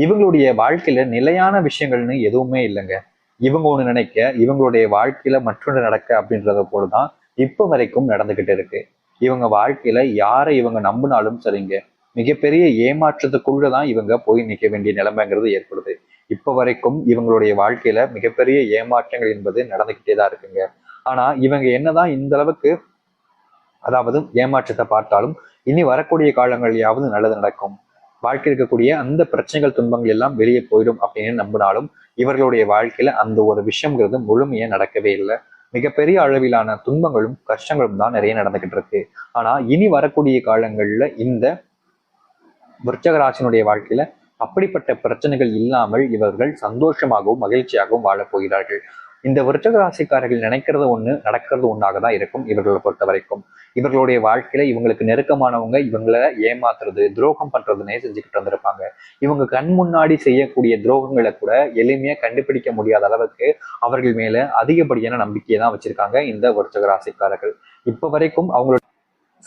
இவங்களுடைய வாழ்க்கையில நிலையான விஷயங்கள்னு எதுவுமே இல்லைங்க. இவங்க ஒண்ணு நினைக்க, இவங்களுடைய வாழ்க்கையில மற்றொன்று நடக்க அப்படின்றத போலதான் இப்ப வரைக்கும் நடந்துகிட்டு இருக்கு. இவங்க வாழ்க்கையில யாரை இவங்க நம்பினாலும் சரிங்க, மிகப்பெரிய ஏமாற்றத்துக்குள்ளதான் இவங்க போய் நிக்க வேண்டிய நிலைமைங்கிறது ஏற்படுது. இப்ப வரைக்கும் இவங்களுடைய வாழ்க்கையில மிகப்பெரிய ஏமாற்றங்கள் என்பது நடந்துகிட்டே தான் இருக்குங்க. ஆனா இவங்க என்னதான் இந்த அளவுக்கு அதாவது ஏமாற்றத்தை பார்த்தாலும் இனி வரக்கூடிய காலங்களையாவது நல்லது நடக்கும், வாழ்க்கை இருக்கக்கூடிய அந்த பிரச்சனைகள் துன்பங்கள் எல்லாம் வெளியே போயிடும் அப்படின்னு நம்பினாலும் இவர்களுடைய வாழ்க்கையில அந்த ஒரு விஷயம்ங்கிறது முழுமையா நடக்கவே இல்லை. மிகப்பெரிய அளவிலான துன்பங்களும் கஷ்டங்களும் தான் நிறைய நடந்துகிட்டு இருக்கு. ஆனா இனி வரக்கூடிய காலங்கள்ல இந்த விருச்சக ராசினுடைய வாழ்க்கையில அப்படிப்பட்ட பிரச்சனைகள் இல்லாமல் இவர்கள் சந்தோஷமாகவும் மகிழ்ச்சியாகவும் வாழப் போகிறார்கள். இந்த விருச்சக ராசிக்காரர்கள் நினைக்கிறது ஒண்ணு, நடக்கிறது ஒண்ணாக தான் இருக்கும். இவர்களை பொறுத்த வரைக்கும் இவர்களுடைய வாழ்க்கையில இவங்களுக்கு நெருக்கமானவங்க இவங்களை ஏமாத்துறது, துரோகம் பண்றதுன்னே செஞ்சுக்கிட்டு வந்திருப்பாங்க. இவங்க கண் முன்னாடி செய்யக்கூடிய துரோகங்களை கூட எளிமையா கண்டுபிடிக்க முடியாத அளவுக்கு அவர்கள் மேல அதிகப்படியான நம்பிக்கையை தான் வச்சிருக்காங்க இந்த விருச்சக ராசிக்காரர்கள். இப்ப வரைக்கும் அவங்களோட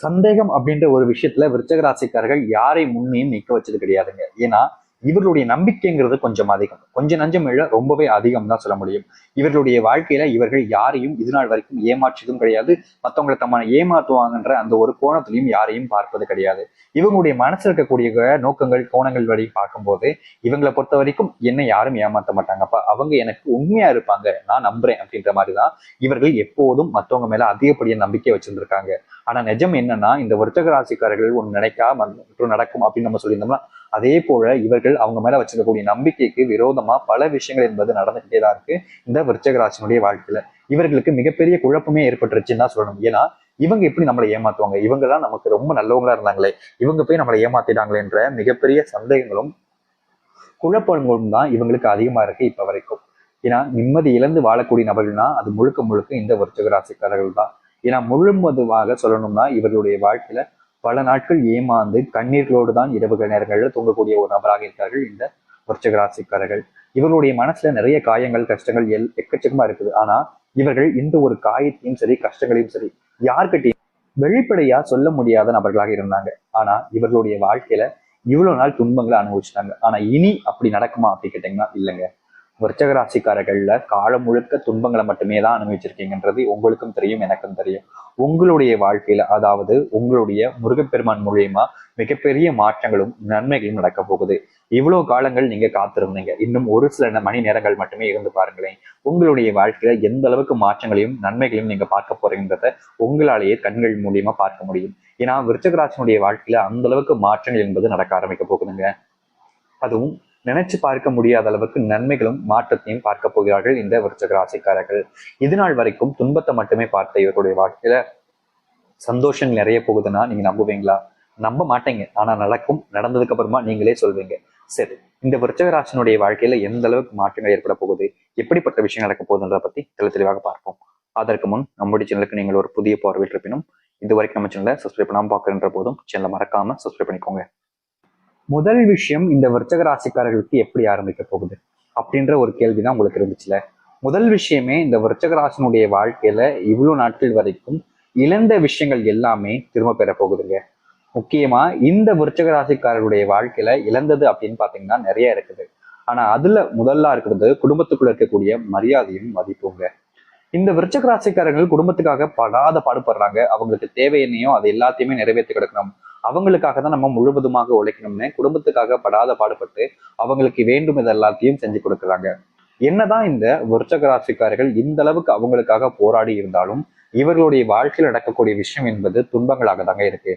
சந்தேகம் அப்படின்ற ஒரு விஷயத்துல விருச்சக ராசிக்காரர்கள் யாரை முன்னையும் நிக்க வச்சது கிடையாதுங்க. ஏன்னா இவர்களுடைய நம்பிக்கைங்கிறது கொஞ்சம் அதிகம், கொஞ்சம் நஞ்சம் இல்ல, ரொம்பவே அதிகம் தான் சொல்ல முடியும். இவர்களுடைய வாழ்க்கையில இவர்கள் யாரையும் இது நாள் வரைக்கும் ஏமாற்றதும் கிடையாது, மற்றவங்களை தம்மான ஏமாற்றுவாங்கன்ற அந்த ஒரு கோணத்திலையும் யாரையும் பார்ப்பது கிடையாது. இவங்களுடைய மனசுல இருக்கக்கூடிய நோக்கங்கள் கோணங்கள் வழி பார்க்கும்போது இவங்களை பொறுத்த வரைக்கும் என்ன யாரும் ஏமாற்ற மாட்டாங்கப்பா, அவங்க எனக்கு உண்மையா இருப்பாங்க, நான் நம்புறேன் அப்படின்ற மாதிரிதான் இவர்கள் எப்போதும் மற்றவங்க மேல அதிகப்படிய நம்பிக்கை வச்சிருந்திருக்காங்க. ஆனா நிஜம் என்னன்னா இந்த விருச்சக ராசிக்காரர்கள் ஒண்ணு நினைக்காம நடக்கும் அப்படின்னு நம்ம சொல்லியிருந்தோம்னா அதே போல இவர்கள் அவங்க மேல வச்சிருக்கக்கூடிய நம்பிக்கைக்கு விரோதமா பல விஷயங்கள் என்பது நடந்துகிட்டே தான் இருக்கு இந்த விருச்சக ராசினுடைய வாழ்க்கையில. இவர்களுக்கு மிகப்பெரிய குழப்பமே ஏற்பட்டுருச்சுன்னு தான் சொல்லணும். ஏன்னா இவங்க எப்படி நம்மளை ஏமாத்துவாங்க, இவங்க தான் நமக்கு ரொம்ப நல்லவங்களா இருந்தாங்களே, இவங்க போய் நம்மளை ஏமாத்திட்டாங்களேன்ற மிகப்பெரிய சந்தேகங்களும் குழப்பங்களும் தான் இவங்களுக்கு அதிகமா இருக்கு இப்ப வரைக்கும். ஏன்னா நிம்மதி இழந்து வாழக்கூடிய நபர்கள்னா அது முழுக்க முழுக்க இந்த விருச்சக ராசிக்காரர்கள் தான். ஏன்னா முழுவதுமாக சொல்லணும்னா இவர்களுடைய வாழ்க்கையில பல நாட்கள் ஏமாந்து கண்ணீர்களோடு தான் இரவு நேரங்களில் தூங்கக்கூடிய ஒரு நபராக இருக்கார்கள் இந்த விருச்சக ராசிக்காரர்கள். இவர்களுடைய மனசுல நிறைய காயங்கள் கஷ்டங்கள் எக்கச்சக்கமா இருக்குது. ஆனா இவர்கள் இந்த ஒரு காயத்தையும் சரி கஷ்டங்களையும் சரி யார்கிட்டையும் வெளிப்படையா சொல்ல முடியாத நபர்களாக இருந்தாங்க. ஆனா இவர்களுடைய வாழ்க்கையில இவ்வளவு நாள் துன்பங்களை அனுபவிச்சிட்டாங்க. ஆனா இனி அப்படி நடக்குமா அப்படி கேட்டீங்கன்னா இல்லைங்க. விருச்சக ராசிக்காரர்கள்ல காலம் முழுக்க துன்பங்களை மட்டுமே தான் அனுபவிச்சிருக்கீங்கன்றது உங்களுக்கும் தெரியும், எனக்கும் தெரியும். உங்களுடைய வாழ்க்கையில அதாவது உங்களுடைய முருகப்பெருமான் மூலியமா மிகப்பெரிய மாற்றங்களும் நன்மைகளும் நடக்க போகுது. இவ்வளவு காலங்கள் நீங்க காத்திருந்தீங்க, இன்னும் ஒரு சில மணி நேரங்கள் மட்டுமே இருந்து பாருங்களேன். உங்களுடைய வாழ்க்கையில எந்த அளவுக்கு மாற்றங்களையும் நன்மைகளையும் நீங்க பார்க்க போறீங்கன்றத உங்களாலேயே கண்கள் மூலியமா பார்க்க முடியும். ஏன்னா விருச்சக ராசினுடைய வாழ்க்கையில அந்த அளவுக்கு மாற்றங்கள் என்பது நடக்க ஆரம்பிக்க போகுதுங்க. அதுவும் நினைச்சு பார்க்க முடியாத அளவுக்கு நன்மைகளும் மாற்றத்தையும் பார்க்க போகிறார்கள் இந்த விருச்சக ராசிக்காரர்கள். இது நாள் வரைக்கும் துன்பத்தை மட்டுமே பார்த்த இவர்களுடைய வாழ்க்கையில சந்தோஷங்கள் நிறைய போகுதுன்னா நீங்க நம்புவீங்களா? நம்ப மாட்டீங்க. ஆனா நடக்கும், நடந்ததுக்கு அப்புறமா நீங்களே சொல்வீங்க. சரி, இந்த விருச்சக ராசினுடைய வாழ்க்கையில எந்த அளவுக்கு மாற்றங்கள் ஏற்பட போகுது, எப்படிப்பட்ட விஷயம் நடக்க போகுதுன்றத பத்தி தெளிவாக பார்ப்போம். அதற்கு முன் நம்முடைய சேனலுக்கு நீங்கள் ஒரு புதிய பார்வையில் இருப்பினும் இது வரைக்கும் நம்ம சேனலை சப்ஸ்கிரைப் பண்ணாம பார்க்கின்ற போதும் சேனலை மறக்காம சப்ஸ்கிரைப் பண்ணிக்கோங்க. முதல் விஷயம், இந்த விருச்சக ராசிக்காரர்களுக்கு எப்படி ஆரம்பிக்க போகுது அப்படின்ற ஒரு கேள்விதான் உங்களுக்கு இருந்துச்சுல. முதல் விஷயமே, இந்த விருச்சக ராசினுடைய வாழ்க்கையில இவ்வளவு நாட்கள் வரைக்கும் இழந்த விஷயங்கள் எல்லாமே திரும்ப பெற போகுதுங்க. முக்கியமா இந்த விருச்சக ராசிக்காரருடைய வாழ்க்கையில இழந்தது அப்படின்னு பாத்தீங்கன்னா நிறைய இருக்குது. ஆனா அதுல முதல்ல இருக்கிறது குடும்பத்துக்குள்ள இருக்கக்கூடிய மரியாதையும் மதிப்புங்க. இந்த விருச்சக ராசிக்காரர்கள் குடும்பத்துக்காக படாத பாடுபடுறாங்க. அவங்களுக்கு தேவை என்னையோ அது எல்லாத்தையுமே நிறைவேற்றி கிடக்கணும், அவங்களுக்காக தான் நம்ம முழுவதுமாக உழைக்கணும்னு குடும்பத்துக்காக படாத பாடுபட்டு அவங்களுக்கு வேண்டும் இது எல்லாத்தையும் செஞ்சு கொடுக்குறாங்க. என்னதான் இந்த விருச்சக ராசிக்காரர்கள் இந்த அளவுக்கு அவங்களுக்காக போராடி இருந்தாலும் இவர்களுடைய வாழ்க்கையில் நடக்கக்கூடிய விஷயம் என்பது துன்பங்களாக தாங்க இருக்கு.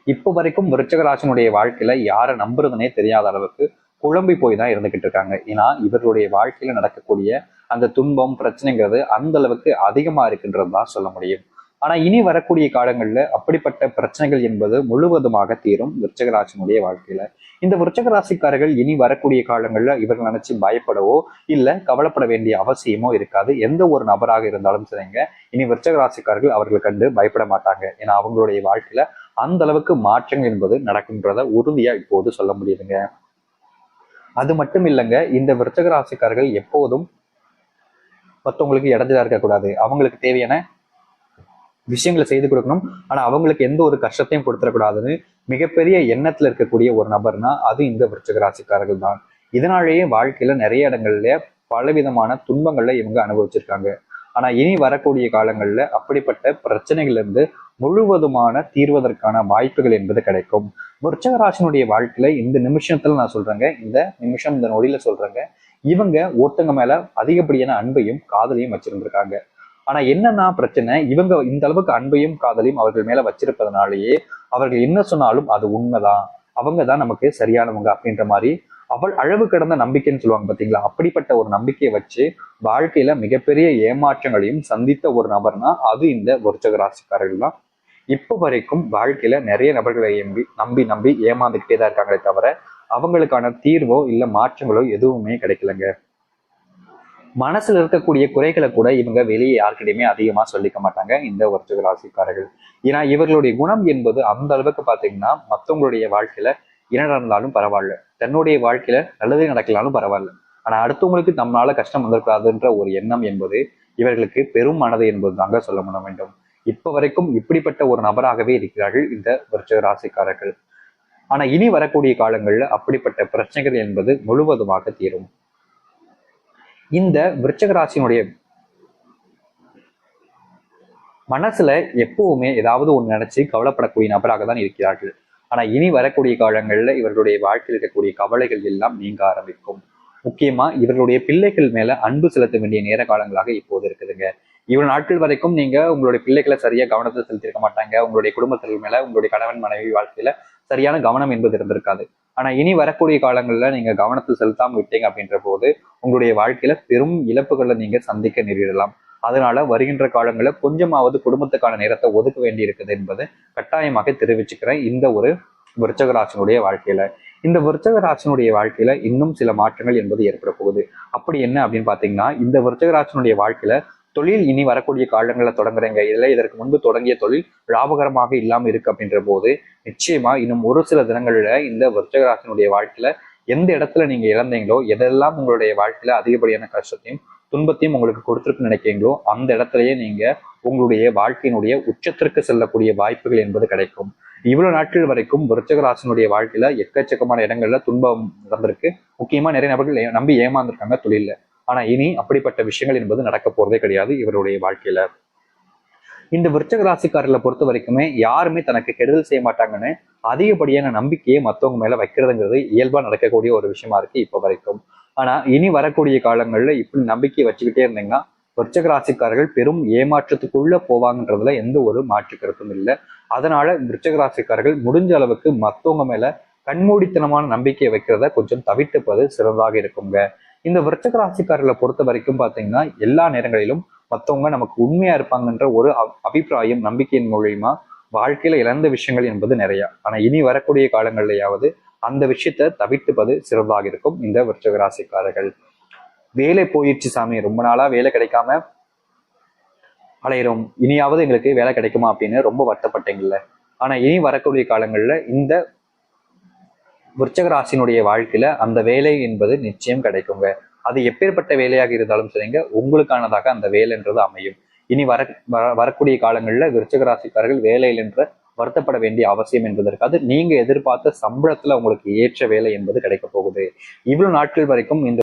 இப்போ வரைக்கும் விருச்சக ராசினுடைய வாழ்க்கையில யாரை நம்புறதுனே தெரியாத அளவுக்கு குழம்பி போய் தான் இருந்துகிட்டு இருக்காங்க. ஏன்னா இவர்களுடைய வாழ்க்கையில நடக்கக்கூடிய அந்த துன்பம் பிரச்சனைங்கிறது அந்த அளவுக்கு அதிகமா இருக்குன்றது தான் சொல்ல முடியும். ஆனா இனி வரக்கூடிய காலங்கள்ல அப்படிப்பட்ட பிரச்சனைகள் என்பது முழுவதுமாக தீரும் விருச்சக ராசினுடைய வாழ்க்கையில. இந்த விருச்சக ராசிக்காரர்கள் இனி வரக்கூடிய காலங்கள்ல இவர்கள் நினைச்சு பயப்படவோ இல்ல கவலைப்பட வேண்டிய அவசியமோ இருக்காது. எந்த ஒரு நபராக இருந்தாலும் சரிங்க, இனி விருச்சக ராசிக்காரர்கள் அவர்களை கண்டு பயப்பட மாட்டாங்க. ஏன்னா அவங்களுடைய வாழ்க்கையில அந்த அளவுக்கு மாற்றங்கள் என்பது நடக்கும்ன்றத உறுதியா இப்போது சொல்ல முடியுதுங்க. அது மட்டும் இல்லைங்க, இந்த விருச்சக ராசிக்காரர்கள் எப்போதும் மற்றவங்களுக்கு இடைஞ்சலா இருக்கக்கூடாது, அவங்களுக்கு தேவையான விஷயங்களை செய்து கொடுக்கணும், ஆனா அவங்களுக்கு எந்த ஒரு கஷ்டத்தையும் கொடுத்துடக்கூடாதுன்னு மிகப்பெரிய எண்ணத்துல இருக்கக்கூடிய ஒரு நபர்னா அது இந்த விருச்சிக ராசிக்காரர்கள் தான். இதனாலேயே வாழ்க்கையில நிறைய இடங்கள்ல பலவிதமான துன்பங்கள்ல இவங்க அனுபவிச்சிருக்காங்க. ஆனா இனி வரக்கூடிய காலங்கள்ல அப்படிப்பட்ட பிரச்சனைகள்ல இருந்து முழுவதுமான தீர்வதற்கான வாய்ப்புகள் என்பது கிடைக்கும். விருச்சிக ராசினுடைய வாழ்க்கையில இந்த நிமிஷத்துல நான் சொல்றேங்க, இந்த நிமிஷம் இந்த நொடியில சொல்றேங்க, இவங்க ஒருத்தங்க மேல அதிகப்படியான அன்பையும் காதலையும் வச்சிருந்திருக்காங்க. ஆனா என்னன்னா பிரச்சனை, இவங்க இந்த அளவுக்கு அன்பையும் காதலையும் அவர்கள் மேல வச்சிருப்பதனாலேயே அவர்கள் என்ன சொன்னாலும் அது உண்மைதான், அவங்க தான் நமக்கு சரியானவங்க அப்படின்ற மாதிரி அவள் அளவு கடந்த நம்பிக்கைன்னு சொல்லுவாங்க பாத்தீங்களா, அப்படிப்பட்ட ஒரு நம்பிக்கையை வச்சு வாழ்க்கையில மிகப்பெரிய ஏமாற்றங்களையும் சந்தித்த ஒரு நபர்னா அது இந்த விருச்சிக ராசிக்காரர்கள் தான். இப்போ வரைக்கும் வாழ்க்கையில நிறைய நபர்களை நம்பி நம்பி ஏமாந்துக்கிட்டே தான் இருக்காங்களே தவிர அவங்களுக்கான தீர்வோ இல்ல மாற்றங்களோ எதுவுமே கிடைக்கலங்க. மனசுல இருக்கக்கூடிய குறைகளை கூட இவங்க வெளியே யாருக்கிட்டையுமே அதிகமா சொல்லிக்க மாட்டாங்க இந்த விருச்சிக ராசிக்காரர்கள். ஏன்னா இவர்களுடைய குணம் என்பது அந்த அளவுக்கு பாத்தீங்கன்னா மற்றவங்களுடைய வாழ்க்கையில என்ன நடந்தாலும் பரவாயில்ல, தன்னுடைய வாழ்க்கையில நல்லதே நடக்கலாலும் பரவாயில்ல, ஆனா அடுத்தவங்களுக்கு நம்மளால கஷ்டம் வந்திருக்காதுன்ற ஒரு எண்ணம் என்பது இவர்களுக்கு பெரும் மனது என்பது தாங்க சொல்ல வேண்டும். இப்ப வரைக்கும் இப்படிப்பட்ட ஒரு நபராகவே இருக்கிறார்கள் இந்த விருச்சிக ராசிக்காரர்கள். ஆனா இனி வரக்கூடிய காலங்கள்ல அப்படிப்பட்ட பிரச்சனைகள் என்பது முழுவதுமாக தீரும். இந்த விருச்சிக ராசியினுடைய மனசுல எப்பவுமே ஏதாவது ஒண்ணு நினைச்சு கவலைப்படக்கூடிய நபராக தான் இருக்கிறார்கள். ஆனா இனி வரக்கூடிய காலங்கள்ல இவர்களுடைய வாழ்க்கையில் இருக்கக்கூடிய கவலைகள் எல்லாம் நீங்க ஆரம்பிக்கும். முக்கியமா இவர்களுடைய பிள்ளைகள் மேல அன்பு செலுத்த வேண்டிய நேர காலங்களாக இப்போது இருக்குதுங்க. இவ்வளவு நாட்கள் வரைக்கும் நீங்க உங்களுடைய பிள்ளைகளை சரியா கவனத்தை செலுத்திருக்க மாட்டாங்க, உங்களுடைய குடும்பத்தினர் மேல உங்களுடைய கணவன் மனைவி வாழ்க்கையில சரியான கவனம் என்பது இருந்திருக்காது. ஆனா இனி வரக்கூடிய காலங்கள்ல நீங்க கவனத்தை செலுத்தாம விட்டீங்க அப்படின்ற போது உங்களுடைய வாழ்க்கையில பெரும் இழப்புகளை நீங்க சந்திக்க நேரிடலாம். அதனால வருகின்ற காலங்களில் கொஞ்சமாவது குடும்பத்துக்கான நேரத்தை ஒதுக்க வேண்டி இருக்குது என்பது கட்டாயமாக தெரிவிச்சுக்கிறேன் இந்த ஒரு விருச்சிக ராசினுடைய வாழ்க்கையில. இந்த விருச்சிக ராசினுடைய வாழ்க்கையில இன்னும் சில மாற்றங்கள் என்பது ஏற்பட போகுது. அப்படி என்ன அப்படின்னு பாத்தீங்கன்னா, இந்த விருச்சிக ராசினுடைய வாழ்க்கையில தொழில் இனி வரக்கூடிய காலங்களில் தொடங்குறீங்க, இதுல இதற்கு முன்பு தொடங்கிய தொழில் லாபகரமாக இல்லாம இருக்கு அப்படின்ற போது நிச்சயமா இன்னும் ஒரு சில தினங்கள்ல இந்த விருச்சிக ராசினுடைய வாழ்க்கையில எந்த இடத்துல நீங்க இழந்தீங்களோ, எதெல்லாம் உங்களுடைய வாழ்க்கையில அதிகப்படியான கஷ்டத்தையும் துன்பத்தையும் உங்களுக்கு கொடுத்துருக்குன்னு நினைக்கிறீங்களோ அந்த இடத்துலயே நீங்க உங்களுடைய வாழ்க்கையினுடைய உச்சத்திற்கு செல்லக்கூடிய வாய்ப்புகள் என்பது கிடைக்கும். இவ்வளவு நாட்கள் வரைக்கும் விருச்சிக ராசினுடைய வாழ்க்கையில எக்கச்சக்கமான இடங்கள்ல துன்பம் நடந்திருக்கு. முக்கியமா நிறைய நபர்கள் நம்பி ஏமாந்துருக்காங்க தொழில. ஆனா இனி அப்படிப்பட்ட விஷயங்கள் என்பது நடக்க போறதே கிடையாது இவருடைய வாழ்க்கையில. இந்த விருச்சிக ராசிக்காரர்களை பொறுத்த வரைக்குமே யாருமே தனக்கு கெடுதல் செய்ய மாட்டாங்கன்னு அதிகப்படியான நம்பிக்கையை மற்றவங்க மேல வைக்கிறதுங்கிறது இயல்பா நடக்கக்கூடிய ஒரு விஷயமா இருக்கு இப்ப வரைக்கும். ஆனா இனி வரக்கூடிய காலங்கள்ல இப்படி நம்பிக்கை வச்சுக்கிட்டே இருந்தீங்கன்னா விருச்சிக ராசிக்காரர்கள் பெரும் ஏமாற்றத்துக்குள்ள போவாங்கன்றதுல எந்த ஒரு மாற்று கருத்தும் இல்லை. அதனால விருச்சிக ராசிக்காரர்கள் முடிஞ்ச அளவுக்கு மற்றவங்க மேல கண்மூடித்தனமான நம்பிக்கையை வைக்கிறத கொஞ்சம் தவிர்த்துப்பது சிறந்ததாக இருக்குங்க. இந்த விருச்சிக ராசிக்காரர்களை பொறுத்த வரைக்கும் பாத்தீங்கன்னா எல்லா நேரங்களிலும் மற்றவங்க நமக்கு உண்மையா இருப்பாங்கன்ற ஒரு அபிப்பிராயம் நம்பிக்கையின் மூலியமா வாழ்க்கையில இழந்த விஷயங்கள் என்பது நிறைய. ஆனா இனி வரக்கூடிய காலங்கள்லயாவது அந்த விஷயத்த தவிர்த்துப்பது சிறந்ததாக இருக்கும் இந்த விருச்சிக ராசிக்காரர்கள். வேலை போயிடுச்சு சாமி, ரொம்ப நாளா வேலை கிடைக்காம அலையிறோம், இனியாவது எங்களுக்கு வேலை கிடைக்குமா அப்படின்னு ரொம்ப வருத்தப்பட்டீங்கல்ல. ஆனா இனி வரக்கூடிய காலங்கள்ல இந்த விருச்சிக ராசினுடைய வாழ்க்கையில அந்த வேலை என்பது நிச்சயம் கிடைக்குங்க. அது எப்பேற்பட்ட வேலையாக இருந்தாலும் சரிங்க, உங்களுக்கானதாக அந்த வேலைன்றது அமையும். இனி வரக்கூடிய காலங்கள்ல விருச்சிக ராசிக்காரர்கள் வேலையில் என்ற வருத்தப்பட வேண்டிய அவசியம் என்பதற்காக நீங்க எதிர்பார்த்த சம்பளத்துல உங்களுக்கு ஏற்ற வேலை என்பது கிடைக்க போகுது. இவ்வளவு நாட்கள் வரைக்கும் இந்த